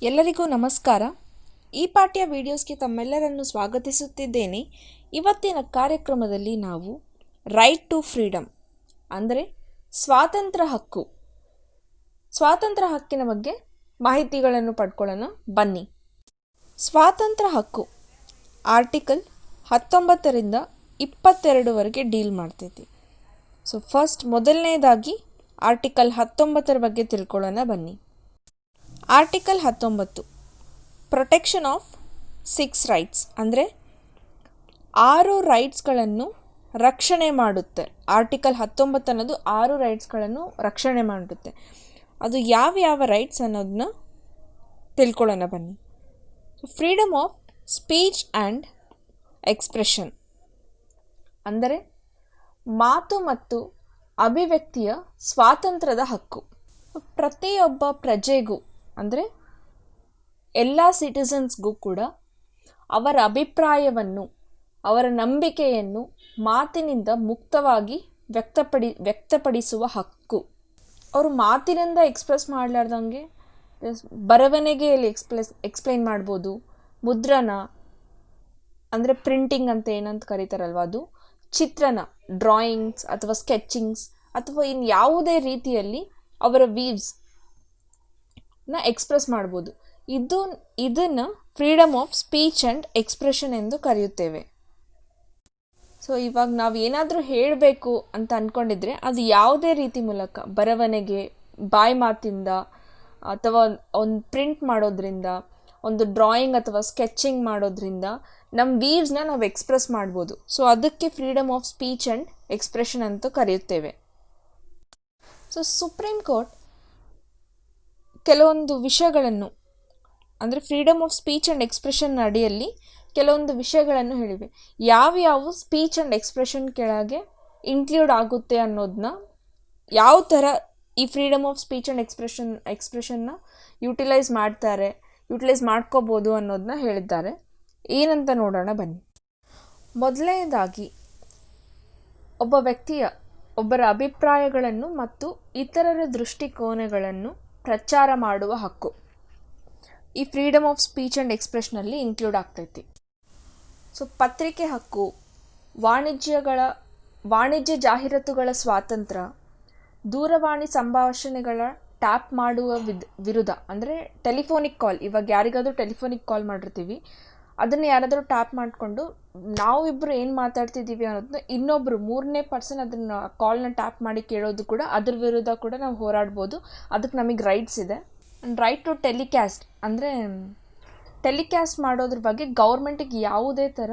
ಎಲ್ಲರಿಗೂ ನಮಸ್ಕಾರ. ಈ ಪಾಠ್ಯ ವಿಡಿಯೋಸ್ಗೆ ತಮ್ಮೆಲ್ಲರನ್ನು ಸ್ವಾಗತಿಸುತ್ತಿದ್ದೇನೆ. ಇವತ್ತಿನ ಕಾರ್ಯಕ್ರಮದಲ್ಲಿ ನಾವು ರೈಟ್ ಟು ಫ್ರೀಡಮ್ ಅಂದರೆ ಸ್ವಾತಂತ್ರ್ಯ ಹಕ್ಕಿನ ಬಗ್ಗೆ ಮಾಹಿತಿಗಳನ್ನು ಪಡ್ಕೊಳ್ಳೋಣ ಬನ್ನಿ. ಸ್ವಾತಂತ್ರ್ಯ ಹಕ್ಕು ಆರ್ಟಿಕಲ್ 19ರಿಂದ 22ವರೆಗೆ ಡೀಲ್ ಮಾಡ್ತೈತಿ. ಮೊದಲನೇದಾಗಿ ಆರ್ಟಿಕಲ್ 19 ಬಗ್ಗೆ ತಿಳ್ಕೊಳ್ಳೋಣ ಬನ್ನಿ. ಆರ್ಟಿಕಲ್ 19 ಪ್ರೊಟೆಕ್ಷನ್ ಆಫ್ 6 ರೈಟ್ಸ್ ಅಂದರೆ 6 ರೈಟ್ಸ್ಗಳನ್ನು ರಕ್ಷಣೆ ಮಾಡುತ್ತೆ. ಆರ್ಟಿಕಲ್ 19 ಅನ್ನೋದು 6 ರೈಟ್ಸ್ಗಳನ್ನು ರಕ್ಷಣೆ ಮಾಡುತ್ತೆ. ಅದು ಯಾವ ರೈಟ್ಸ್ ಅನ್ನೋದನ್ನ ತಿಳ್ಕೊಳ್ಳೋಣ ಬನ್ನಿ. Freedom of speech and expression ಅಂದರೆ ಮಾತು ಮತ್ತು ಅಭಿವ್ಯಕ್ತಿಯ ಸ್ವಾತಂತ್ರ್ಯದ ಹಕ್ಕು. ಪ್ರತಿಯೊಬ್ಬ ಪ್ರಜೆಗೂ ಅಂದರೆ ಎಲ್ಲ ಸಿಟಿಸನ್ಸ್ಗೂ ಕೂಡ ಅವರ ಅಭಿಪ್ರಾಯವನ್ನು, ಅವರ ನಂಬಿಕೆಯನ್ನು ಮಾತಿನಿಂದ ಮುಕ್ತವಾಗಿ ವ್ಯಕ್ತಪಡಿಸುವ ಹಕ್ಕು. ಅವರು ಮಾತಿನಿಂದ ಎಕ್ಸ್ಪ್ರೆಸ್ ಮಾಡಲಾರ್ದಂಗೆ ಬರವಣಿಗೆಯಲ್ಲಿ ಎಕ್ಸ್ಪ್ಲೈನ್ ಮಾಡ್ಬೋದು. ಮುದ್ರಣ ಅಂದರೆ ಪ್ರಿಂಟಿಂಗ್ ಅಂತ ಏನಂತ ಕರೀತಾರಲ್ವ ಅದು, ಚಿತ್ರಣ ಡ್ರಾಯಿಂಗ್ಸ್ ಅಥವಾ ಸ್ಕೆಚಿಂಗ್ಸ್ ಅಥವಾ ಇನ್ನು ಯಾವುದೇ ರೀತಿಯಲ್ಲಿ ಅವರ ವೀವ್ಸ್ ಎಕ್ಸ್ಪ್ರೆಸ್ ಮಾಡ್ಬೋದು. ಇದನ್ನು freedom of speech and expression ಎಂದು ಕರೆಯುತ್ತೇವೆ. ಇವಾಗ ನಾವು ಏನಾದರೂ ಹೇಳಬೇಕು ಅಂತ ಅಂದ್ಕೊಂಡಿದ್ರೆ ಅದು ಯಾವುದೇ ರೀತಿ ಮೂಲಕ, ಬರವಣಿಗೆ, ಬಾಯಿ ಮಾತಿಂದ ಅಥವಾ ಒಂದು ಪ್ರಿಂಟ್ ಮಾಡೋದ್ರಿಂದ, ಒಂದು ಡ್ರಾಯಿಂಗ್ ಅಥವಾ ಸ್ಕೆಚಿಂಗ್ ಮಾಡೋದ್ರಿಂದ ನಮ್ಮ ವೀವ್ಸ್ನ ನಾವು ಎಕ್ಸ್ಪ್ರೆಸ್ ಮಾಡ್ಬೋದು. ಅದಕ್ಕೆ freedom of speech and expression ಅಂತ ಕರೆಯುತ್ತೇವೆ. ಸುಪ್ರೀಂ ಕೋರ್ಟ್ ಕೆಲವೊಂದು ವಿಷಯಗಳನ್ನು ಅಂದರೆ freedom of speech and expression ಅಡಿಯಲ್ಲಿ ಕೆಲವೊಂದು ವಿಷಯಗಳನ್ನು ಹೇಳಿವೆ. ಯಾವ್ಯಾವ ಸ್ಪೀಚ್ ಆ್ಯಂಡ್ ಎಕ್ಸ್ಪ್ರೆಷನ್ ಕೆಳಗೆ ಇನ್ಕ್ಲೂಡ್ ಆಗುತ್ತೆ ಅನ್ನೋದನ್ನ, ಯಾವ ಥರ ಈ ಫ್ರೀಡಮ್ ಆಫ್ ಸ್ಪೀಚ್ ಆ್ಯಂಡ್ ಎಕ್ಸ್ಪ್ರೆಷನ್ನ ಯೂಟಿಲೈಸ್ ಮಾಡ್ಕೋಬೋದು ಅನ್ನೋದನ್ನ ಹೇಳಿದ್ದಾರೆ. ಏನಂತ ನೋಡೋಣ ಬನ್ನಿ. ಮೊದಲನೇದಾಗಿ ಒಬ್ಬರ ಅಭಿಪ್ರಾಯಗಳನ್ನು ಮತ್ತು ಇತರರ ದೃಷ್ಟಿಕೋನಗಳನ್ನು ಪ್ರಚಾರ ಮಾಡುವ ಹಕ್ಕು ಈ ಫ್ರೀಡಮ್ ಆಫ್ ಸ್ಪೀಚ್ ಆ್ಯಂಡ್ ಎಕ್ಸ್ಪ್ರೆಷನಲ್ಲಿ ಇನ್ಕ್ಲೂಡ್ ಆಗ್ತೈತಿ. ಪತ್ರಿಕೆ ಹಕ್ಕು, ವಾಣಿಜ್ಯ ಜಾಹೀರಾತುಗಳ ಸ್ವಾತಂತ್ರ್ಯ, ದೂರವಾಣಿ ಸಂಭಾಷಣೆಗಳ ಟ್ಯಾಪ್ ಮಾಡುವ ವಿರುದ್ಧ ಅಂದರೆ ಟೆಲಿಫೋನಿಕ್ ಕಾಲ್. ಇವಾಗ ಯಾರಿಗಾದರೂ ಟೆಲಿಫೋನಿಕ್ ಕಾಲ್ ಮಾಡಿರ್ತೀವಿ, ಅದನ್ನು ಯಾರಾದರೂ ಟ್ಯಾಪ್ ಮಾಡಿಕೊಂಡು ನಾವಿಬ್ಬರು ಏನು ಮಾತಾಡ್ತಿದ್ದೀವಿ ಅನ್ನೋದನ್ನ ಇನ್ನೊಬ್ಬರು 3ನೇ ಪರ್ಸನ್ ಅದನ್ನು ಕಾಲ್ನ ಟ್ಯಾಪ್ ಮಾಡಿ ಕೇಳೋದು ಕೂಡ, ಅದ್ರ ವಿರುದ್ಧ ಕೂಡ ನಾವು ಹೋರಾಡ್ಬೋದು. ಅದಕ್ಕೆ ನಮಗೆ ರೈಟ್ಸ್ ಇದೆ. ರೈಟ್ ಟು ಟೆಲಿಕ್ಯಾಸ್ಟ್ ಅಂದರೆ ಟೆಲಿಕ್ಯಾಸ್ಟ್ ಮಾಡೋದ್ರ ಬಗ್ಗೆ ಗೌರ್ಮೆಂಟಿಗೆ ಯಾವುದೇ ಥರ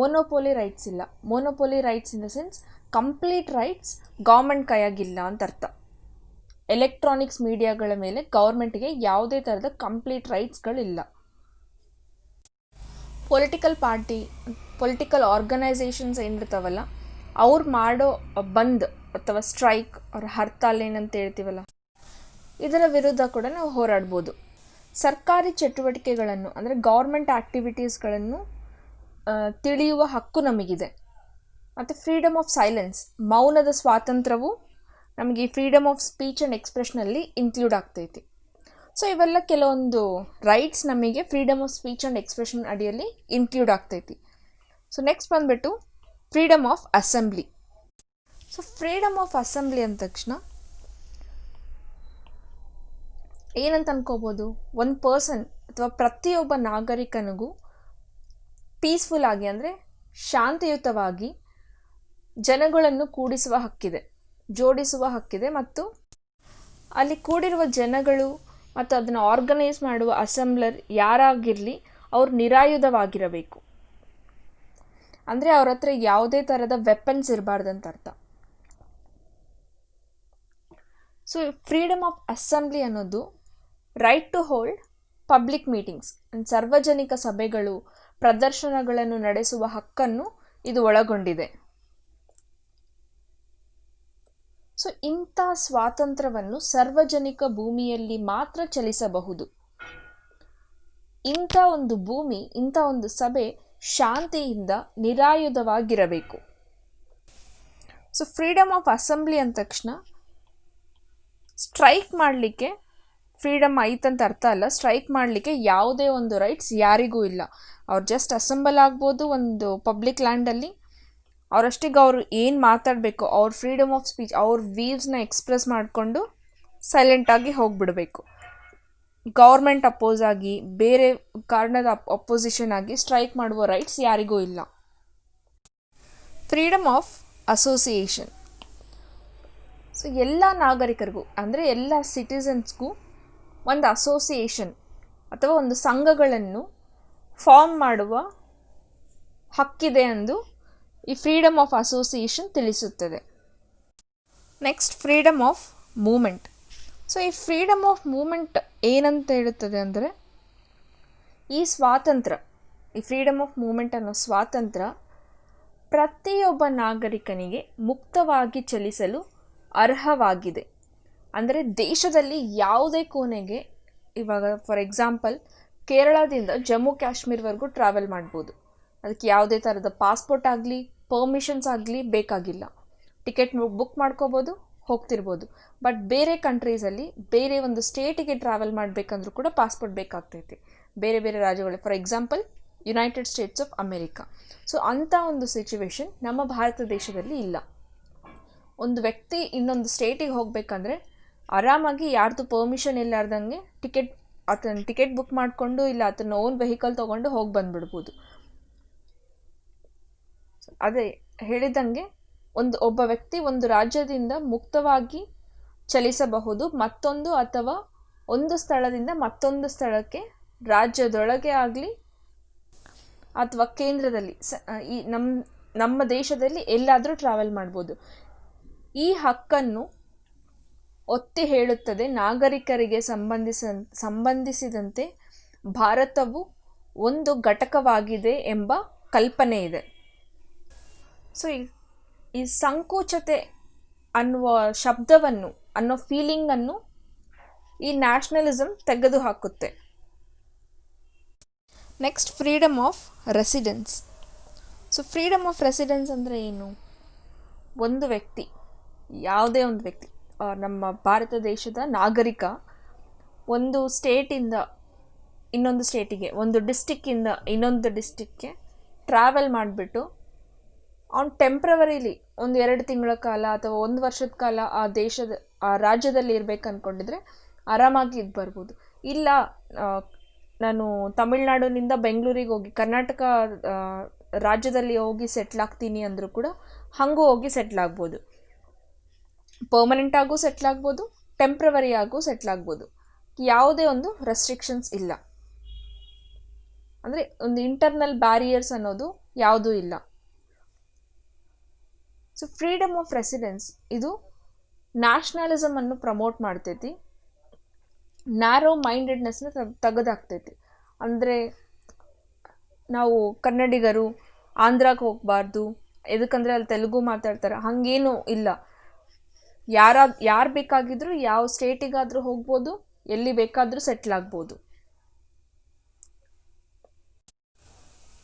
ಮೊನೋಪೋಲಿ ರೈಟ್ಸ್ ಇಲ್ಲ. Monopoly rights in the sense complete rights government ಕೈಯಾಗಿಲ್ಲ ಅಂತ ಅರ್ಥ. ಎಲೆಕ್ಟ್ರಾನಿಕ್ಸ್ ಮೀಡಿಯಾಗಳ ಮೇಲೆ ಗೌರ್ಮೆಂಟಿಗೆ ಯಾವುದೇ ಥರದ ಕಂಪ್ಲೀಟ್ ರೈಟ್ಸ್ಗಳಿಲ್ಲ. ಪೊಲಿಟಿಕಲ್ ಆರ್ಗನೈಸೇಷನ್ಸ್ ಏನಿರ್ತಾವಲ್ಲ, ಅವ್ರು ಮಾಡೋ ಬಂದ್ ಅಥವಾ ಸ್ಟ್ರೈಕ್, ಅವ್ರ ಹರ್ತಾಲ್ ಏನಂತ ಹೇಳ್ತೀವಲ್ಲ, ಇದರ ವಿರುದ್ಧ ಕೂಡ ನಾವು ಹೋರಾಡ್ಬೋದು. ಸರ್ಕಾರಿ ಚಟುವಟಿಕೆಗಳನ್ನು ಅಂದರೆ ಗೌರ್ಮೆಂಟ್ ಆ್ಯಕ್ಟಿವಿಟೀಸ್ಗಳನ್ನು ತಿಳಿಯುವ ಹಕ್ಕು ನಮಗಿದೆ. ಮತ್ತು ಫ್ರೀಡಮ್ ಆಫ್ ಸೈಲೆನ್ಸ್, ಮೌನದ ಸ್ವಾತಂತ್ರ್ಯವು ನಮಗೆ ಈ ಫ್ರೀಡಮ್ ಆಫ್ ಸ್ಪೀಚ್ ಆ್ಯಂಡ್ ಎಕ್ಸ್ಪ್ರೆಷನಲ್ಲಿ ಇನ್ಕ್ಲೂಡ್ ಆಗ್ತೈತಿ. ಇವೆಲ್ಲ ಕೆಲವೊಂದು ರೈಟ್ಸ್ ನಮಗೆ freedom of speech and expression ಅಡಿಯಲ್ಲಿ ಇನ್ಕ್ಲೂಡ್ ಆಗ್ತೈತಿ. ನೆಕ್ಸ್ಟ್ ಬಂದುಬಿಟ್ಟು freedom of assembly. Freedom of assembly ಅಂದ ತಕ್ಷಣ ಏನಂತ ಅನ್ಕೋಬೋದು, ಒಂದು ಪರ್ಸನ್ ಅಥವಾ ಪ್ರತಿಯೊಬ್ಬ ನಾಗರಿಕನಿಗೂ ಪೀಸ್ಫುಲ್ ಆಗಿ ಅಂದರೆ ಶಾಂತಿಯುತವಾಗಿ ಜನಗಳನ್ನು ಕೂಡಿಸುವ ಹಕ್ಕಿದೆ, ಜೋಡಿಸುವ ಹಕ್ಕಿದೆ. ಮತ್ತು ಅಲ್ಲಿ ಕೂಡಿರುವ ಜನಗಳು ಮತ್ತು ಅದನ್ನು ಆರ್ಗನೈಸ್ ಮಾಡುವ ಅಸೆಂಬ್ಲರ್ ಯಾರಾಗಿರಲಿ ಅವ್ರು ನಿರಾಯುಧವಾಗಿರಬೇಕು. ಅಂದರೆ ಅವ್ರ ಹತ್ರ ಯಾವುದೇ ಥರದ ವೆಪನ್ಸ್ ಇರಬಾರ್ದಂತ ಅರ್ಥ. ಫ್ರೀಡಮ್ ಆಫ್ ಅಸೆಂಬ್ಲಿ ಅನ್ನೋದು right to hold public meetings, ಸಾರ್ವಜನಿಕ ಸಭೆಗಳು, ಪ್ರದರ್ಶನಗಳನ್ನು ನಡೆಸುವ ಹಕ್ಕನ್ನು ಇದು ಒಳಗೊಂಡಿದೆ. ಇಂಥ ಸ್ವಾತಂತ್ರ್ಯವನ್ನು ಸಾರ್ವಜನಿಕ ಭೂಮಿಯಲ್ಲಿ ಮಾತ್ರ ಚಲಿಸಬಹುದು. ಇಂಥ ಒಂದು ಭೂಮಿ, ಇಂಥ ಒಂದು ಸಭೆ ಶಾಂತಿಯಿಂದ ನಿರಾಯುಧವಾಗಿರಬೇಕು. ಫ್ರೀಡಮ್ ಆಫ್ ಅಸೆಂಬ್ಲಿ ಅಂದ ತಕ್ಷಣ ಸ್ಟ್ರೈಕ್ ಮಾಡಲಿಕ್ಕೆ ಫ್ರೀಡಮ್ ಐತಂತ ಅರ್ಥ ಅಲ್ಲ. ಸ್ಟ್ರೈಕ್ ಮಾಡಲಿಕ್ಕೆ ಯಾವುದೇ ಒಂದು ರೈಟ್ಸ್ ಯಾರಿಗೂ ಇಲ್ಲ. ಅವ್ರು ಜಸ್ಟ್ ಅಸೆಂಬಲ್ ಆಗ್ಬೋದು ಒಂದು ಪಬ್ಲಿಕ್ ಲ್ಯಾಂಡಲ್ಲಿ. ಅವರಷ್ಟಿಗೆ ಅವರು ಏನು ಮಾತಾಡಬೇಕು, ಅವ್ರ ಫ್ರೀಡಮ್ ಆಫ್ ಸ್ಪೀಚ್, ಅವ್ರ ವ್ಯೂವ್ಸ್ನ ಎಕ್ಸ್ಪ್ರೆಸ್ ಮಾಡಿಕೊಂಡು ಸೈಲೆಂಟಾಗಿ ಹೋಗಿಬಿಡಬೇಕು. ಗೌರ್ಮೆಂಟ್ ಅಪೋಸ್ ಆಗಿ, ಬೇರೆ ಕಾರಣದ ಅಪೋಸಿಷನ್ ಆಗಿ ಸ್ಟ್ರೈಕ್ ಮಾಡುವ ರೈಟ್ಸ್ ಯಾರಿಗೂ ಇಲ್ಲ. Freedom of association. ಸೊ ಎಲ್ಲ ನಾಗರಿಕರಿಗೂ ಅಂದರೆ ಎಲ್ಲ ಸಿಟಿಸನ್ಸ್ಗೂ ಒಂದು ಅಸೋಸಿಯೇಷನ್ ಅಥವಾ ಒಂದು ಸಂಘಗಳನ್ನು ಫಾರ್ಮ್ ಮಾಡುವ ಹಕ್ಕಿದೆ ಎಂದು ಈ ಫ್ರೀಡಮ್ ಆಫ್ ಅಸೋಸಿಯೇಷನ್ ತಿಳಿಸುತ್ತದೆ. Next, freedom of moment. So ಈ ಫ್ರೀಡಮ್ ಆಫ್ ಮೂಮೆಂಟ್ ಏನಂತ ಹೇಳುತ್ತದೆ ಅಂದರೆ, ಈ ಸ್ವಾತಂತ್ರ್ಯ, ಈ ಫ್ರೀಡಮ್ ಆಫ್ ಮೂಮೆಂಟ್ ಅನ್ನೋ ಸ್ವಾತಂತ್ರ್ಯ ಪ್ರತಿಯೊಬ್ಬ ನಾಗರಿಕನಿಗೆ ಮುಕ್ತವಾಗಿ ಚಲಿಸಲು ಅರ್ಹವಾಗಿದೆ. ಅಂದರೆ ದೇಶದಲ್ಲಿ ಯಾವುದೇ ಕೋಣೆಗೆ, ಇವಾಗ ಫಾರ್ ಎಕ್ಸಾಂಪಲ್ ಕೇರಳದಿಂದ ಜಮ್ಮು ಕಾಶ್ಮೀರ್ವರೆಗೂ ಟ್ರಾವೆಲ್ ಮಾಡ್ಬೋದು. ಅದಕ್ಕೆ ಯಾವುದೇ ಥರದ ಪಾಸ್ಪೋರ್ಟ್ ಆಗಲಿ ಪರ್ಮಿಷನ್ಸ್ ಆಗಲಿ ಬೇಕಾಗಿಲ್ಲ. ಟಿಕೆಟ್ ಬುಕ್ ಮಾಡ್ಕೋಬೋದು, ಹೋಗ್ತಿರ್ಬೋದು. ಬಟ್ ಬೇರೆ ಕಂಟ್ರೀಸಲ್ಲಿ ಬೇರೆ ಒಂದು ಸ್ಟೇಟಿಗೆ ಟ್ರಾವೆಲ್ ಮಾಡಬೇಕಂದ್ರೂ ಕೂಡ ಪಾಸ್ಪೋರ್ಟ್ ಬೇಕಾಗ್ತೈತಿ ಬೇರೆ ಬೇರೆ ರಾಜ್ಯಗಳು. For example United States of America. So ಅಂಥ ಒಂದು ಸಿಚುವೇಶನ್ ನಮ್ಮ ಭಾರತ ದೇಶದಲ್ಲಿ ಇಲ್ಲ. ಒಂದು ವ್ಯಕ್ತಿ ಇನ್ನೊಂದು ಸ್ಟೇಟಿಗೆ ಹೋಗಬೇಕಂದ್ರೆ ಆರಾಮಾಗಿ ಯಾರ್ದು ಪರ್ಮಿಷನ್ ಇಲ್ಲಾರ್ದಂಗೆ ಟಿಕೆಟ್ ಬುಕ್ ಮಾಡಿಕೊಂಡು ಇಲ್ಲ ಆತನ ಓನ್ ವೆಹಿಕಲ್ ತೊಗೊಂಡು ಹೋಗಿ ಬಂದುಬಿಡ್ಬೋದು. ಅದೇ ಹೇಳಿದಂಗೆ ಒಬ್ಬ ವ್ಯಕ್ತಿ ಒಂದು ರಾಜ್ಯದಿಂದ ಮುಕ್ತವಾಗಿ ಚಲಿಸಬಹುದು. ಮತ್ತೊಂದು ಅಥವಾ ಒಂದು ಸ್ಥಳದಿಂದ ಮತ್ತೊಂದು ಸ್ಥಳಕ್ಕೆ ರಾಜ್ಯದೊಳಗೆ ಆಗಲಿ ಅಥವಾ ಕೇಂದ್ರದಲ್ಲಿ ಈ ನಮ್ಮ ದೇಶದಲ್ಲಿ ಎಲ್ಲಾದರೂ ಟ್ರಾವೆಲ್ ಮಾಡ್ಬೋದು. ಈ ಹಕ್ಕನ್ನು ಒತ್ತಿ ಹೇಳುತ್ತದೆ ನಾಗರಿಕರಿಗೆ ಸಂಬಂಧಿಸಿದಂತೆ ಭಾರತವು ಒಂದು ಘಟಕವಾಗಿದೆ ಎಂಬ ಕಲ್ಪನೆ ಇದೆ. ಸೊ ಈ ಸಂಕೋಚತೆ ಅನ್ನುವ ಶಬ್ದವನ್ನು, ಅನ್ನೋ ಫೀಲಿಂಗನ್ನು ಈ ನ್ಯಾಷನಲಿಸಮ್ ತೆಗೆದು ಹಾಕುತ್ತೆ. Next, freedom of residence. So freedom of residence ಅಂದರೆ ಏನು? ಒಂದು ವ್ಯಕ್ತಿ, ಯಾವುದೇ ಒಂದು ವ್ಯಕ್ತಿ, ನಮ್ಮ ಭಾರತ ದೇಶದ ನಾಗರಿಕ ಒಂದು ಸ್ಟೇಟಿಂದ ಇನ್ನೊಂದು ಸ್ಟೇಟಿಗೆ, ಒಂದು ಡಿಸ್ಟಿಕ್ಕಿಂದ ಇನ್ನೊಂದು ಡಿಸ್ಟಿಕ್ಗೆ ಟ್ರಾವೆಲ್ ಮಾಡಿಬಿಟ್ಟು ಅವ್ನು ಟೆಂಪ್ರವರಿಲಿ 1-2 ತಿಂಗಳ ಕಾಲ ಅಥವಾ 1 ವರ್ಷದ ಕಾಲ ಆ ರಾಜ್ಯದಲ್ಲಿ ಇರಬೇಕು ಅಂದ್ಕೊಂಡಿದ್ರೆ ಆರಾಮಾಗಿ ಇದು ಬರ್ಬೋದು. ಇಲ್ಲ, ನಾನು ತಮಿಳ್ನಾಡಿನಿಂದ ಬೆಂಗಳೂರಿಗೆ ಹೋಗಿ ಕರ್ನಾಟಕ ರಾಜ್ಯದಲ್ಲಿ ಹೋಗಿ ಸೆಟ್ಲ್ ಆಗ್ತೀನಿ ಅಂದರೂ ಕೂಡ ಹಾಗೂ ಹೋಗಿ ಸೆಟ್ಲ್ ಆಗ್ಬೋದು. ಪರ್ಮನೆಂಟಾಗೂ ಸೆಟ್ಲ್ ಆಗ್ಬೋದು, ಟೆಂಪ್ರವರಿಯಾಗೂ ಸೆಟ್ಲ್ ಆಗ್ಬೋದು. ಯಾವುದೇ ಒಂದು ರೆಸ್ಟ್ರಿಕ್ಷನ್ಸ್ ಇಲ್ಲ. ಅಂದರೆ ಒಂದು ಇಂಟರ್ನಲ್ ಬ್ಯಾರಿಯರ್ಸ್ ಅನ್ನೋದು ಯಾವುದೂ ಇಲ್ಲ. ಸೊ ಫ್ರೀಡಮ್ ಆಫ್ ರೆಸಿಡೆನ್ಸ್ ಇದು ನ್ಯಾಷನಲಿಸಮನ್ನು ಪ್ರಮೋಟ್ ಮಾಡ್ತೈತಿ, ನ್ಯಾರೋ ಮೈಂಡೆಡ್ನೆಸ್ನ ತೆಗೆದಾಕ್ತೈತಿ. ಅಂದರೆ ನಾವು ಕನ್ನಡಿಗರು ಆಂಧ್ರಾಗೆ ಹೋಗಬಾರ್ದು, ಎದಕ್ಕಂದರೆ ಅಲ್ಲಿ ತೆಲುಗು ಮಾತಾಡ್ತಾರೆ, ಹಾಗೇನೂ ಇಲ್ಲ. ಯಾರು ಬೇಕಾಗಿದ್ರೂ ಯಾವ ಸ್ಟೇಟಿಗಾದರೂ ಹೋಗ್ಬೋದು, ಎಲ್ಲಿ ಬೇಕಾದರೂ ಸೆಟ್ಲ್ ಆಗ್ಬೋದು.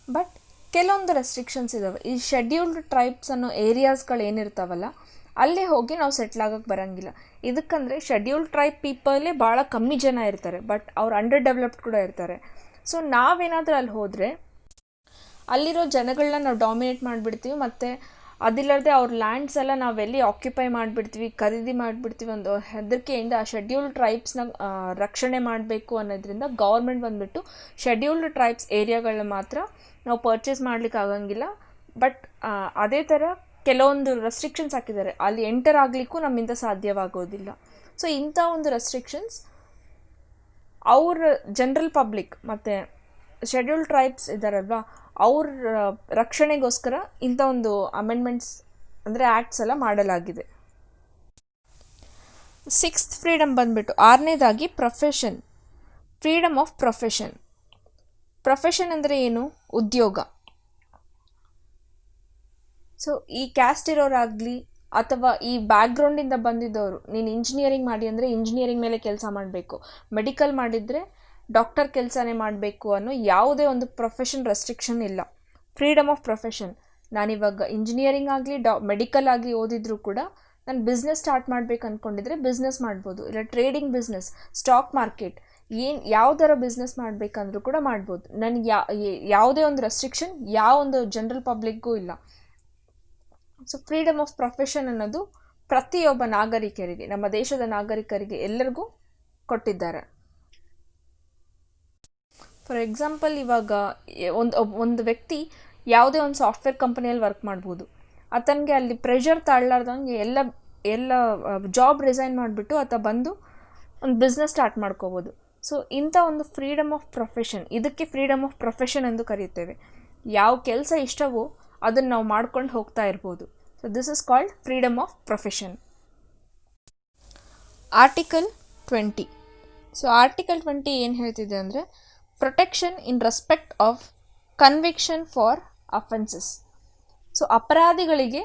ಬಟ್ ಕೆಲವೊಂದು ರೆಸ್ಟ್ರಿಕ್ಷನ್ಸ್ ಇದ್ದಾವೆ. ಈ ಶೆಡ್ಯೂಲ್ಡ್ ಟ್ರೈಬ್ಸ್ ಅನ್ನೋ ಏರಿಯಾಸ್ಗಳು ಏನಿರ್ತಾವಲ್ಲ, ಅಲ್ಲೇ ಹೋಗಿ ನಾವು ಸೆಟ್ಲ್ ಆಗೋಕ್ಕೆ ಬರೋಂಗಿಲ್ಲ. ಇದಕ್ಕಂದರೆ ಶೆಡ್ಯೂಲ್ಡ್ ಟ್ರೈಬ್ ಪೀಪಲೇ ಭಾಳ ಕಮ್ಮಿ ಜನ ಇರ್ತಾರೆ, ಬಟ್ ಅವ್ರು ಅಂಡರ್ ಡೆವಲಪ್ಡ್ ಕೂಡ ಇರ್ತಾರೆ. ಸೊ ನಾವೇನಾದರೂ ಅಲ್ಲಿ ಹೋದರೆ ಅಲ್ಲಿರೋ ಜನಗಳನ್ನ ನಾವು ಡಾಮಿನೇಟ್ ಮಾಡಿಬಿಡ್ತೀವಿ, ಮತ್ತು ಅದಿಲ್ಲದೆ ಅವ್ರ ಲ್ಯಾಂಡ್ಸ್ ಎಲ್ಲ ನಾವೆಲ್ಲಿ ಆಕ್ಯುಪೈ ಮಾಡಿಬಿಡ್ತೀವಿ, ಖರೀದಿ ಮಾಡಿಬಿಡ್ತೀವಿ. ಒಂದು ಹೆದರಿಕೆಯಿಂದ ಆ ಶೆಡ್ಯೂಲ್ಡ್ ಟ್ರೈಬ್ಸ್ನ ರಕ್ಷಣೆ ಮಾಡಬೇಕು ಅನ್ನೋದ್ರಿಂದ ಗೌರ್ಮೆಂಟ್ ಬಂದುಬಿಟ್ಟು ಶೆಡ್ಯೂಲ್ಡ್ ಟ್ರೈಬ್ಸ್ ಏರಿಯಾಗಳನ್ನ ಮಾತ್ರ ನಾವು ಪರ್ಚೇಸ್ ಮಾಡ್ಲಿಕ್ಕೆ ಆಗಂಗಿಲ್ಲ. ಬಟ್ ಅದೇ ಥರ ಕೆಲವೊಂದು ರೆಸ್ಟ್ರಿಕ್ಷನ್ಸ್ ಹಾಕಿದ್ದಾರೆ, ಅಲ್ಲಿ ಎಂಟರ್ ಆಗಲಿಕ್ಕೂ ನಮ್ಮಿಂದ ಸಾಧ್ಯವಾಗೋದಿಲ್ಲ. ಸೊ ಇಂಥ ಒಂದು ರೆಸ್ಟ್ರಿಕ್ಷನ್ಸ್ ಅವ್ರ ಜನರಲ್ ಪಬ್ಲಿಕ್ ಮತ್ತು ಶೆಡ್ಯೂಲ್ಡ್ ಟ್ರೈಬ್ಸ್ ಇದ್ದಾರಲ್ವ, ಅವ್ರ ರಕ್ಷಣೆಗೋಸ್ಕರ ಇಂಥ ಒಂದು ಅಮೆಂಡ್ಮೆಂಟ್ಸ್ ಅಂದರೆ ಆ್ಯಕ್ಟ್ಸ್ ಎಲ್ಲ ಮಾಡಲಾಗಿದೆ. 6th ಫ್ರೀಡಮ್ ಬಂದುಬಿಟ್ಟು 6ನೇದಾಗಿ profession, freedom of profession. Profession ಅಂದರೆ ಏನು? ಉದ್ಯೋಗ. ಸೊ ಈ ಕ್ಯಾಸ್ಟ್ ಇರೋರಾಗಲಿ ಅಥವಾ ಈ ಬ್ಯಾಕ್ಗ್ರೌಂಡಿಂದ ಬಂದಿದ್ದವರು, ನೀನು ಇಂಜಿನಿಯರಿಂಗ್ ಮಾಡಿ ಅಂದರೆ ಇಂಜಿನಿಯರಿಂಗ್ ಮೇಲೆ ಕೆಲಸ ಮಾಡಬೇಕು, ಮೆಡಿಕಲ್ ಮಾಡಿದರೆ ಡಾಕ್ಟರ್ ಕೆಲಸನೇ ಮಾಡಬೇಕು ಅನ್ನೋ ಯಾವುದೇ ಒಂದು ಪ್ರೊಫೆಷನ್ ರೆಸ್ಟ್ರಿಕ್ಷನ್ ಇಲ್ಲ. Freedom of profession. ನಾನಿವಾಗ ಇಂಜಿನಿಯರಿಂಗ್ ಆಗಲಿ ಮೆಡಿಕಲ್ ಆಗಲಿ ಓದಿದ್ರೂ ಕೂಡ ನಾನು ಬಿಸ್ನೆಸ್ ಸ್ಟಾರ್ಟ್ ಮಾಡಬೇಕು ಅಂದ್ಕೊಂಡಿದ್ರೆ ಬಿಸ್ನೆಸ್ ಮಾಡ್ಬೋದು, ಇಲ್ಲ ಟ್ರೇಡಿಂಗ್ ಬಿಸ್ನೆಸ್, ಸ್ಟಾಕ್ ಮಾರ್ಕೆಟ್, ಯಾವ್ದಾರ ಬಿಸ್ನೆಸ್ ಮಾಡಬೇಕಂದ್ರೂ ಕೂಡ ಮಾಡ್ಬೋದು. ನನಗೆ ಯಾವುದೇ ಒಂದು ರೆಸ್ಟ್ರಿಕ್ಷನ್ ಯಾವ ಒಂದು ಜನರಲ್ ಪಬ್ಲಿಕ್ಗೂ ಇಲ್ಲ. ಸೊ ಫ್ರೀಡಮ್ ಆಫ್ ಪ್ರೊಫೆಷನ್ ಅನ್ನೋದು ಪ್ರತಿಯೊಬ್ಬ ನಾಗರಿಕರಿಗೆ, ನಮ್ಮ ದೇಶದ ನಾಗರಿಕರಿಗೆ ಎಲ್ಲರಿಗೂ ಕೊಟ್ಟಿದ್ದಾರೆ. ಫಾರ್ ಎಕ್ಸಾಂಪಲ್, ಇವಾಗ ಒಂದು ವ್ಯಕ್ತಿ ಯಾವುದೇ ಒಂದು ಸಾಫ್ಟ್ವೇರ್ ಕಂಪನಿಯಲ್ಲಿ ವರ್ಕ್ ಮಾಡ್ಬೋದು. ಆತನಿಗೆ ಅಲ್ಲಿ ಪ್ರೆಷರ್ ತಾಳಲಾರ್ದಂಗೆ ಎಲ್ಲ ಜಾಬ್ ರಿಸೈನ್ ಮಾಡಿಬಿಟ್ಟು ಆತ ಬಂದು ಒಂದು ಬಿಸ್ನೆಸ್ ಸ್ಟಾರ್ಟ್ ಮಾಡ್ಕೋಬೋದು. ಸೊ ಇಂಥ ಒಂದು ಫ್ರೀಡಮ್ ಆಫ್ ಪ್ರೊಫೆಷನ್, ಇದಕ್ಕೆ ಫ್ರೀಡಮ್ ಆಫ್ ಪ್ರೊಫೆಷನ್ ಎಂದು ಕರೆಯುತ್ತೇವೆ. ಯಾವ ಕೆಲಸ ಇಷ್ಟವೋ ಅದನ್ನು ನಾವು ಮಾಡ್ಕೊಂಡು ಹೋಗ್ತಾ ಇರ್ಬೋದು. So this is called freedom of profession. Article 20. So article 20 ಏನು ಹೇಳ್ತಿದೆ ಅಂದರೆ, protection in respect of conviction for offences. So ಅಪರಾಧಿಗಳಿಗೆ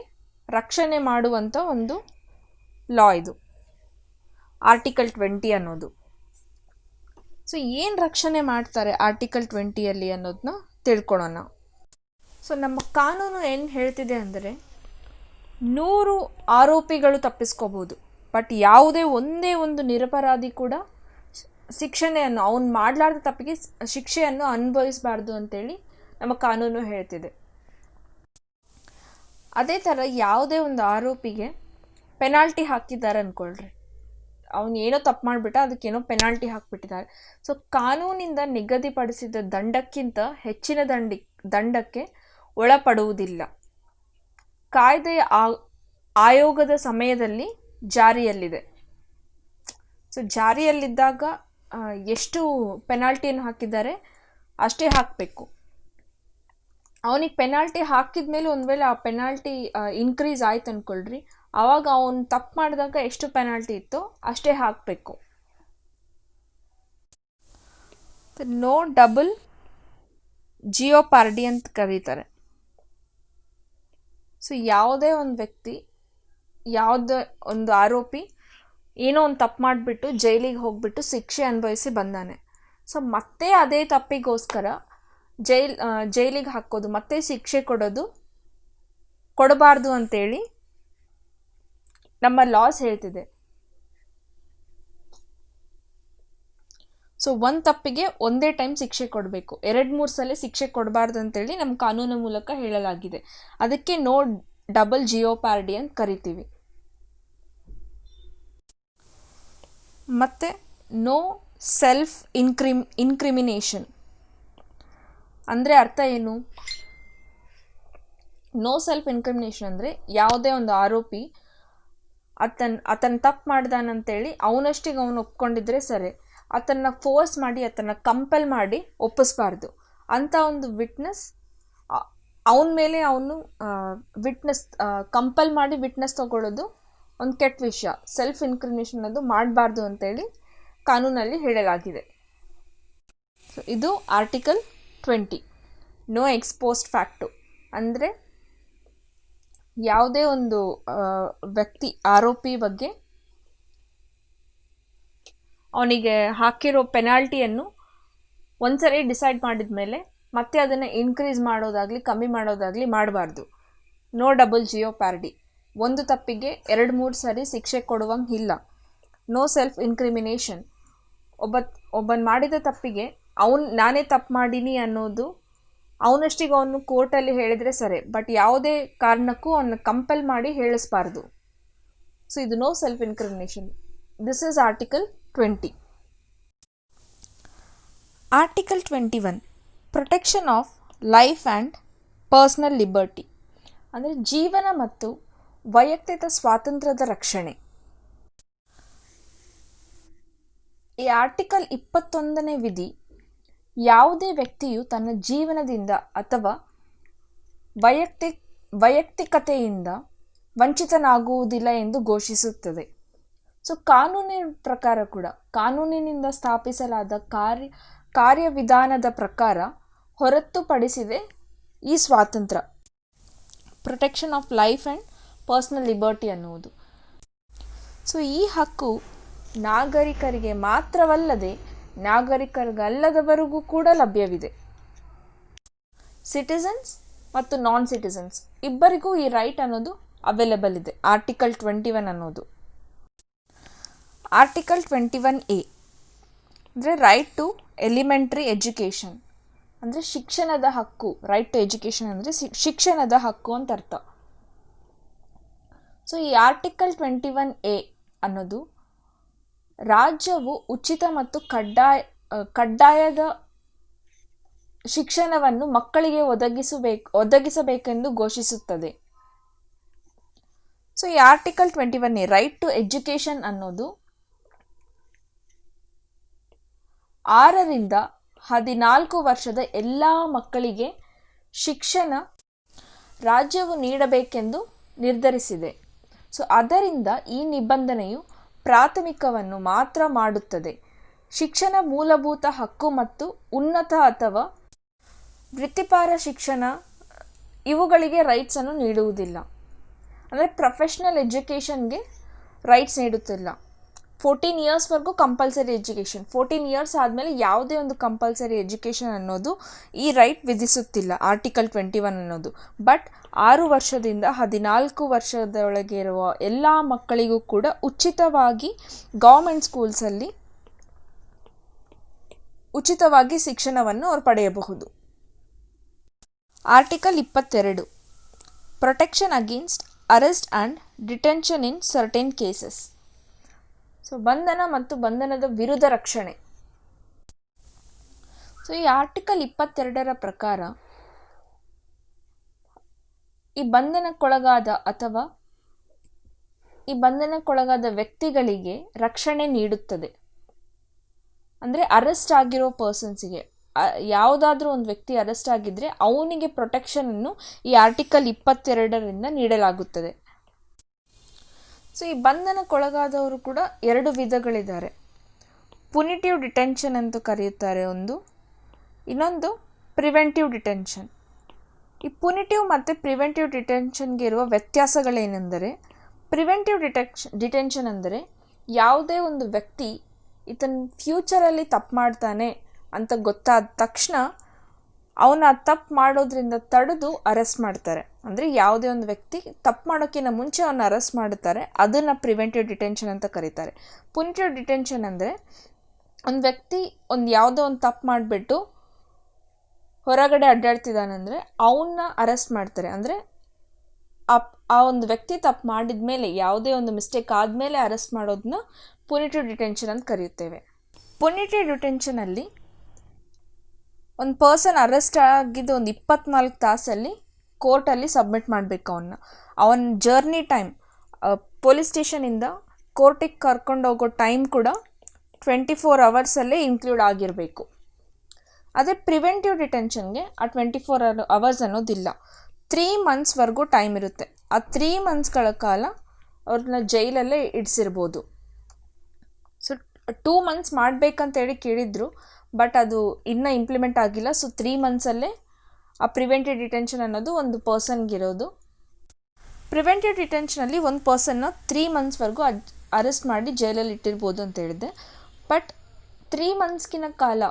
ರಕ್ಷಣೆ ಮಾಡುವಂಥ ಒಂದು ಲಾ ಇದು ಆರ್ಟಿಕಲ್ 20 ಅನ್ನೋದು. ಸೊ ಏನು ರಕ್ಷಣೆ ಮಾಡ್ತಾರೆ ಆರ್ಟಿಕಲ್ 20ಯಲ್ಲಿ ಅನ್ನೋದನ್ನ ತಿಳ್ಕೊಳ್ಳೋಣ. ಸೊ ನಮ್ಮ ಕಾನೂನು ಏನು ಹೇಳ್ತಿದೆ ಅಂದರೆ, 100 ಆರೋಪಿಗಳು ತಪ್ಪಿಸ್ಕೋಬೋದು, ಬಟ್ ಯಾವುದೇ ಒಂದೇ ಒಂದು ನಿರಪರಾಧಿ ಕೂಡ ಶಿಕ್ಷೆಯನ್ನು, ಅವನು ಮಾಡಲಾರ್ದ ತಪ್ಪಿಗೆ ಶಿಕ್ಷೆಯನ್ನು ಅನುಭವಿಸಬಾರ್ದು ಅಂತೇಳಿ ನಮ್ಮ ಕಾನೂನು ಹೇಳ್ತಿದೆ. ಅದೇ ಥರ ಯಾವುದೇ ಒಂದು ಆರೋಪಿಗೆ ಪೆನಾಲ್ಟಿ ಹಾಕಿದ್ದಾರೆ ಅಂದ್ಕೊಳ್ರಿ, ಅವನು ಏನೋ ತಪ್ಪು ಮಾಡಿಬಿಟ್ಟ, ಅದಕ್ಕೇನೋ ಪೆನಾಲ್ಟಿ ಹಾಕಿಬಿಟ್ಟಿದ್ದಾರೆ. ಸೊ ಕಾನೂನಿಂದ ನಿಗದಿಪಡಿಸಿದ ದಂಡಕ್ಕಿಂತ ಹೆಚ್ಚಿನ ದಂಡಕ್ಕೆ ಒಳಪಡುವುದಿಲ್ಲ. ಕಾಯ್ದೆಯ ಆಯೋಗದ ಸಮಯದಲ್ಲಿ ಜಾರಿಯಲ್ಲಿದೆ. ಸೊ ಜಾರಿಯಲ್ಲಿದ್ದಾಗ ಎಷ್ಟು ಪೆನಾಲ್ಟಿಯನ್ನು ಹಾಕಿದ್ದಾರೆ ಅಷ್ಟೇ ಹಾಕಬೇಕು. ಅವನಿಗೆ ಪೆನಾಲ್ಟಿ ಹಾಕಿದ ಮೇಲೆ ಒಂದು ವೇಳೆ ಆ ಪೆನಾಲ್ಟಿ ಇನ್ಕ್ರೀಸ್ ಆಯ್ತು ಅಂದ್ಕೊಳ್ರಿ, ಆವಾಗ ಅವನು ತಪ್ಪು ಮಾಡಿದಾಗ ಎಷ್ಟು ಪೆನಾಲ್ಟಿ ಇತ್ತೋ ಅಷ್ಟೇ ಹಾಕಬೇಕು. ನೋ ಡಬಲ್ ಜಿಯೋಪಾರ್ಡಿ ಅಂತ ಕರೀತಾರೆ. ಸೊ ಯಾವುದೇ ಒಂದು ವ್ಯಕ್ತಿ, ಯಾವುದೇ ಒಂದು ಆರೋಪಿ ಏನೋ ಒಂದು ತಪ್ಪು ಮಾಡಿಬಿಟ್ಟು ಜೈಲಿಗೆ ಹೋಗ್ಬಿಟ್ಟು ಶಿಕ್ಷೆ ಅನುಭವಿಸಿ ಬಂದಾನೆ. ಸೊ ಮತ್ತೆ ಅದೇ ತಪ್ಪಿಗೋಸ್ಕರ ಜೈಲಿಗೆ ಹಾಕೋದು, ಮತ್ತೆ ಶಿಕ್ಷೆ ಕೊಡಬಾರ್ದು ಅಂತೇಳಿ ನಮ್ಮ ಲಾಸ್ ಹೇಳ್ತಿದೆ. ಸೊ ಒಂದು ತಪ್ಪಿಗೆ ಒಂದೇ ಟೈಮ್ ಶಿಕ್ಷೆ ಕೊಡಬೇಕು, 2-3 ಸಲ ಶಿಕ್ಷೆ ಕೊಡಬಾರ್ದು ಅಂತೇಳಿ ನಮ್ಮ ಕಾನೂನು ಮೂಲಕ ಹೇಳಲಾಗಿದೆ. ಅದಕ್ಕೆ ನೋ ಡಬಲ್ ಜಿಯೋಪಾರ್ಡಿ ಅಂತ ಕರಿತೀವಿ. ಮತ್ತು ನೋ ಸೆಲ್ಫ್ ಇನ್ಕ್ರಿಮಿನೇಷನ್ ಅಂದರೆ ಅರ್ಥ ಏನು? ನೋ ಸೆಲ್ಫ್ ಇನ್ಕ್ರಿಮಿನೇಷನ್ ಅಂದರೆ ಯಾವುದೇ ಒಂದು ಆರೋಪಿ ಆತನ ತಪ್ಪು ಮಾಡ್ದಾನಂತೇಳಿ ಅವನಷ್ಟಿಗೆ ಅವನು ಒಪ್ಕೊಂಡಿದ್ರೆ ಸರಿ, ಆತನ ಫೋರ್ಸ್ ಮಾಡಿ, ಆತನ ಕಂಪೆಲ್ ಮಾಡಿ ಒಪ್ಪಿಸ್ಬಾರ್ದು. ಅಂಥ ಒಂದು ವಿಟ್ನೆಸ್ ಅವನ ಮೇಲೆ ಅವನು ವಿಟ್ನೆಸ್ ಕಂಪೆಲ್ ಮಾಡಿ ವಿಟ್ನೆಸ್ ತಗೊಳ್ಳೋದು ಒಂದು ಕೆಟ್ಟ ವಿಷಯ. ಸೆಲ್ಫ್ ಇನ್ಕ್ರಿಮಿನೇಷನ್ ಅದು ಮಾಡಬಾರ್ದು ಅಂತೇಳಿ ಕಾನೂನಲ್ಲಿ ಹೇಳಲಾಗಿದೆ. ಸೊ ಇದು ಆರ್ಟಿಕಲ್ 20. ನೋ ಎಕ್ಸ್ಪೋಸ್ಟ್ ಫ್ಯಾಕ್ಟು ಅಂದರೆ ಯಾವುದೇ ಒಂದು ವ್ಯಕ್ತಿ, ಆರೋಪಿ ಬಗ್ಗೆ ಅವನಿಗೆ ಹಾಕಿರೋ ಪೆನಾಲ್ಟಿಯನ್ನು ಒಂದ್ಸರಿ ಡಿಸೈಡ್ ಮಾಡಿದ ಮೇಲೆ ಮತ್ತೆ ಅದನ್ನು ಇನ್ಕ್ರೀಸ್ ಮಾಡೋದಾಗಲಿ ಕಮ್ಮಿ ಮಾಡೋದಾಗಲಿ ಮಾಡಬಾರ್ದು. ನೋ ಡಬಲ್ ಜಿಯೋಪಾರ್ಡಿ, ಒಂದು ತಪ್ಪಿಗೆ 2-3 ಸರಿ ಶಿಕ್ಷೆ ಕೊಡುವಂಗೆ ಇಲ್ಲ. ನೋ ಸೆಲ್ಫ್ ಇನ್ಕ್ರಿಮಿನೇಷನ್, ಒಬ್ಬನು ಮಾಡಿದ ತಪ್ಪಿಗೆ ನಾನೇ ತಪ್ಪು ಮಾಡೀನಿ ಅನ್ನೋದು ಅವನಷ್ಟಿಗೆ ಅವನು ಕೋರ್ಟಲ್ಲಿ ಹೇಳಿದರೆ ಸರಿ, ಬಟ್ ಯಾವುದೇ ಕಾರಣಕ್ಕೂ ಅವನ್ನ ಕಂಪೆಲ್ ಮಾಡಿ ಹೇಳಿಸ್ಬಾರ್ದು. ಸೊ ಇದು no self incrimination. This is article 20. Article 21 protection of life and personal liberty ಅಂದರೆ ಜೀವನ ಮತ್ತು ವೈಯಕ್ತಿಕ ಸ್ವಾತಂತ್ರ್ಯದ ರಕ್ಷಣೆ. ಈ ಆರ್ಟಿಕಲ್ 21ನೇ ವಿಧಿ ಯಾವುದೇ ವ್ಯಕ್ತಿಯು ತನ್ನ ಜೀವನದಿಂದ ಅಥವಾ ವೈಯಕ್ತಿಕತೆಯಿಂದ ವಂಚಿತನಾಗುವುದಿಲ್ಲ ಎಂದು ಘೋಷಿಸುತ್ತದೆ. ಸೊ ಕಾನೂನಿನ ಪ್ರಕಾರ ಕೂಡ, ಕಾನೂನಿನಿಂದ ಸ್ಥಾಪಿಸಲಾದ ಕಾರ್ಯವಿಧಾನದ ಪ್ರಕಾರ ಹೊರತುಪಡಿಸಿದೆ ಈ ಸ್ವಾತಂತ್ರ್ಯ, protection of life and personal liberty ಅನ್ನುವುದು. ಸೊ ಈ ಹಕ್ಕು ನಾಗರಿಕರಿಗೆ ಮಾತ್ರವಲ್ಲದೆ ನಾಗರಿಕರಿಗಲ್ಲದವರಿಗೂ ಕೂಡ ಲಭ್ಯವಿದೆ. ಸಿಟಿಸನ್ಸ್ ಮತ್ತು ನಾನ್ ಸಿಟಿಸನ್ಸ್ ಇಬ್ಬರಿಗೂ ಈ ರೈಟ್ ಅನ್ನೋದು ಅವೈಲೇಬಲ್ ಇದೆ ಆರ್ಟಿಕಲ್ 21 ಅನ್ನೋದು. ಆರ್ಟಿಕಲ್ 21A ಅಂದರೆ ರೈಟ್ ಟು ಎಲಿಮೆಂಟ್ರಿ ಎಜುಕೇಷನ್, ಅಂದರೆ ಶಿಕ್ಷಣದ ಹಕ್ಕು. ರೈಟ್ ಟು ಎಜುಕೇಷನ್ ಅಂದರೆ ಶಿಕ್ಷಣದ ಹಕ್ಕು ಅಂತ ಅರ್ಥ. ಸೊ ಈ ಆರ್ಟಿಕಲ್ 21A ಅನ್ನೋದು ರಾಜ್ಯವು ಉಚಿತ ಮತ್ತು ಕಡ್ಡಾಯದ ಶಿಕ್ಷಣವನ್ನು ಮಕ್ಕಳಿಗೆ ಒದಗಿಸಬೇಕೆಂದು ಘೋಷಿಸುತ್ತದೆ. ಸೊ ಈ article 21A right to education ಅನ್ನೋದು 6 ರಿಂದ 14 ವರ್ಷದ ಎಲ್ಲ ಮಕ್ಕಳಿಗೆ ಶಿಕ್ಷಣ ರಾಜ್ಯವು ನೀಡಬೇಕೆಂದು ನಿರ್ಧರಿಸಿದೆ. ಸೊ ಅದರಿಂದ ಈ ನಿಬಂಧನೆಯು ಪ್ರಾಥಮಿಕವನ್ನು ಮಾತ್ರ ಮಾಡುತ್ತದೆ. ಶಿಕ್ಷಣ ಮೂಲಭೂತ ಹಕ್ಕು ಮತ್ತು ಉನ್ನತ ಅಥವಾ ವೃತ್ತಿಪರ ಶಿಕ್ಷಣ ಇವುಗಳಿಗೆ ರೈಟ್ಸನ್ನು ನೀಡುವುದಿಲ್ಲ. ಅಂದರೆ ಪ್ರೊಫೆಷ್ನಲ್ ಎಜುಕೇಷನ್ಗೆ ರೈಟ್ಸ್ ನೀಡುತ್ತಿಲ್ಲ. 14 ಇಯರ್ಸ್ವರೆಗೂ ಕಂಪಲ್ಸರಿ ಎಜುಕೇಷನ್, 14 ಇಯರ್ಸ್ ಆದಮೇಲೆ ಯಾವುದೇ ಒಂದು ಕಂಪಲ್ಸರಿ ಎಜುಕೇಷನ್ ಅನ್ನೋದು ಈ ರೈಟ್ ವಿಧಿಸುತ್ತಿಲ್ಲ ಆರ್ಟಿಕಲ್ 21 ಅನ್ನೋದು. ಬಟ್ 6 ವರ್ಷದಿಂದ 14 ವರ್ಷದೊಳಗೆ ಇರುವ ಎಲ್ಲ ಮಕ್ಕಳಿಗೂ ಕೂಡ ಉಚಿತವಾಗಿ ಗೌರ್ಮೆಂಟ್ ಸ್ಕೂಲ್ಸಲ್ಲಿ ಉಚಿತವಾಗಿ ಶಿಕ್ಷಣವನ್ನು ಅವರು ಪಡೆಯಬಹುದು. Article 22 protection against arrest and detention in certain cases. So ಬಂಧನ ಮತ್ತು ಬಂಧನದ ವಿರುದ್ಧ ರಕ್ಷಣೆ. ಸೊ ಈ ಆರ್ಟಿಕಲ್ 22ರ ಪ್ರಕಾರ ಈ ಬಂಧನಕ್ಕೊಳಗಾದ ವ್ಯಕ್ತಿಗಳಿಗೆ ರಕ್ಷಣೆ ನೀಡುತ್ತದೆ. ಅಂದರೆ ಅರೆಸ್ಟ್ ಆಗಿರೋ ಪರ್ಸನ್ಸಿಗೆ, ಯಾವುದಾದ್ರೂ ಒಂದು ವ್ಯಕ್ತಿ ಅರೆಸ್ಟ್ ಆಗಿದ್ದರೆ ಅವನಿಗೆ ಪ್ರೊಟೆಕ್ಷನನ್ನು ಈ ಆರ್ಟಿಕಲ್ 22ರಿಂದ ನೀಡಲಾಗುತ್ತದೆ. ಸೊ ಈ ಬಂಧನಕ್ಕೊಳಗಾದವರು ಕೂಡ 2 ವಿಧಗಳಿದ್ದಾರೆ. ಪುನಿಟಿವ್ ಡಿಟೆನ್ಷನ್ ಅಂತ ಕರೆಯುತ್ತಾರೆ ಒಂದು, ಇನ್ನೊಂದು ಪ್ರಿವೆಂಟಿವ್ ಡಿಟೆನ್ಷನ್. ಈ ಪುನಿಟಿವ್ ಮತ್ತು ಪ್ರಿವೆಂಟಿವ್ ಡಿಟೆನ್ಷನ್ಗೆ ಇರುವ ವ್ಯತ್ಯಾಸಗಳೇನೆಂದರೆ, ಪ್ರಿವೆಂಟಿವ್ ಡಿಟೆನ್ಷನ್ ಅಂದರೆ ಯಾವುದೇ ಒಂದು ವ್ಯಕ್ತಿ ಈತನ ಫ್ಯೂಚರಲ್ಲಿ ತಪ್ಪು ಮಾಡ್ತಾನೆ ಅಂತ ಗೊತ್ತಾದ ತಕ್ಷಣ ಅವನ ತಪ್ಪು ಮಾಡೋದ್ರಿಂದ ತಡೆದು ಅರೆಸ್ಟ್ ಮಾಡ್ತಾರೆ. ಅಂದರೆ ಯಾವುದೇ ಒಂದು ವ್ಯಕ್ತಿ ತಪ್ಪು ಮಾಡೋಕ್ಕಿಂತ ಮುಂಚೆ ಅವನ್ನ ಅರೆಸ್ಟ್ ಮಾಡುತ್ತಾರೆ, ಅದನ್ನು ಪ್ರಿವೆಂಟಿವ್ ಡಿಟೆನ್ಷನ್ ಅಂತ ಕರೀತಾರೆ. ಪುನಿಟಿವ್ ಡಿಟೆನ್ಷನ್ ಅಂದರೆ ಒಂದು ವ್ಯಕ್ತಿ ಯಾವುದೋ ಒಂದು ತಪ್ಪು ಮಾಡಿಬಿಟ್ಟು ಹೊರಗಡೆ ಅಡ್ಡಾಡ್ತಿದ್ದಾನಂದರೆ ಅವನ್ನ ಅರೆಸ್ಟ್ ಮಾಡ್ತಾರೆ. ಅಂದರೆ ಆ ಒಂದು ವ್ಯಕ್ತಿ ತಪ್ಪು ಮಾಡಿದ ಮೇಲೆ, ಯಾವುದೇ ಒಂದು ಮಿಸ್ಟೇಕ್ ಆದಮೇಲೆ ಅರೆಸ್ಟ್ ಮಾಡೋದನ್ನ ಪುನಿಟಿವ್ ಡಿಟೆನ್ಷನ್ ಅಂತ ಕರೆಯುತ್ತೇವೆ. ಪುನಿಟಿವ್ ಡಿಟೆನ್ಷನಲ್ಲಿ ಒಂದು ಪರ್ಸನ್ ಅರೆಸ್ಟ್ ಆಗಿದ್ದು ಒಂದು 24 ತಾಸಲ್ಲಿ ಕೋರ್ಟಲ್ಲಿ ಸಬ್ಮಿಟ್ ಮಾಡಬೇಕು. ಅವನ ಜರ್ನಿ ಟೈಮ್, ಪೊಲೀಸ್ ಸ್ಟೇಷನಿಂದ ಕೋರ್ಟಿಗೆ ಕರ್ಕೊಂಡೋಗೋ ಟೈಮ್ ಕೂಡ 24 ಅವರ್ಸಲ್ಲೇ ಇನ್ಕ್ಲೂಡ್ ಆಗಿರಬೇಕು. ಅದೇ ಪ್ರಿವೆಂಟಿವ್ ಡಿಟೆನ್ಷನ್ಗೆ ಆ 24 ಅವರ್ಸ್ ಅನ್ನೋದಿಲ್ಲ, 3 ಮಂತ್ಸ್ವರೆಗೂ ಟೈಮ್ ಇರುತ್ತೆ. ಆ 3 ಮಂತ್ಸ್ಗಳ ಕಾಲ ಅವ್ರನ್ನ ಜೈಲಲ್ಲೇ ಇಡಿಸಿರ್ಬೋದು. ಸೊ 2 ಮಂತ್ಸ್ ಮಾಡಬೇಕಂತೇಳಿ ಕೇಳಿದ್ರು, ಬಟ್ ಅದು ಇನ್ನೂ ಇಂಪ್ಲಿಮೆಂಟ್ ಆಗಿಲ್ಲ. ಸೊ 3 ಮಂತ್ಸಲ್ಲೇ ಆ ಪ್ರಿವೆಂಟಿವ್ ಡಿಟೆನ್ಷನ್ ಅನ್ನೋದು ಒಂದು ಪರ್ಸನ್ಗಿರೋದು. ಪ್ರಿವೆಂಟಿವ್ ಡಿಟೆನ್ಷನಲ್ಲಿ ಒಂದು ಪರ್ಸನ್ನ 3 ಮಂತ್ಸ್ವರೆಗೂ ಅರೆಸ್ಟ್ ಮಾಡಿ ಜೈಲಲ್ಲಿ ಇಟ್ಟಿರ್ಬೋದು ಅಂತ ಹೇಳಿದೆ. ಬಟ್ 3 ಮಂತ್ಸ್ಗಿನ ಕಾಲ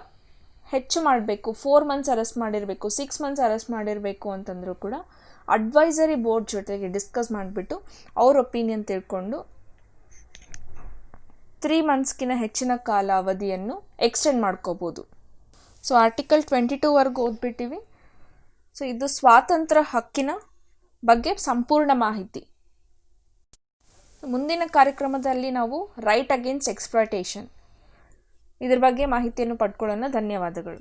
ಹೆಚ್ಚು ಮಾಡಬೇಕು, 4 ಮಂತ್ಸ್ ಅರೆಸ್ಟ್ ಮಾಡಿರಬೇಕು, 6 ಮಂತ್ಸ್ ಅರೆಸ್ಟ್ ಮಾಡಿರಬೇಕು ಅಂತಂದರೂ ಕೂಡ ಅಡ್ವೈಸರಿ ಬೋರ್ಡ್ ಜೊತೆಗೆ ಡಿಸ್ಕಸ್ ಮಾಡಿಬಿಟ್ಟು ಅವ್ರ ಒಪಿನಿಯನ್ ತಿಳ್ಕೊಂಡು 3 ಮಂತ್ಸ್ಗಿನ ಹೆಚ್ಚಿನ ಕಾಲ ಅವಧಿಯನ್ನು ಎಕ್ಸ್ಟೆಂಡ್ ಮಾಡ್ಕೋಬೋದು. ಸೊ ಆರ್ಟಿಕಲ್ 22ವರೆಗೂ ಓದ್ಬಿಟ್ಟಿವಿ. ಸೊ ಇದು ಸ್ವಾತಂತ್ರ್ಯ ಹಕ್ಕಿನ ಬಗ್ಗೆ ಸಂಪೂರ್ಣ ಮಾಹಿತಿ. ಮುಂದಿನ ಕಾರ್ಯಕ್ರಮದಲ್ಲಿ ನಾವು ರೈಟ್ ಅಗೇನ್ಸ್ಟ್ ಎಕ್ಸ್ಪ್ಲಾಯ್ಟೇಷನ್ ಇದ್ರ ಬಗ್ಗೆ ಮಾಹಿತಿಯನ್ನು ಪಡ್ಕೊಳ್ಳೋಣ. ಧನ್ಯವಾದಗಳು.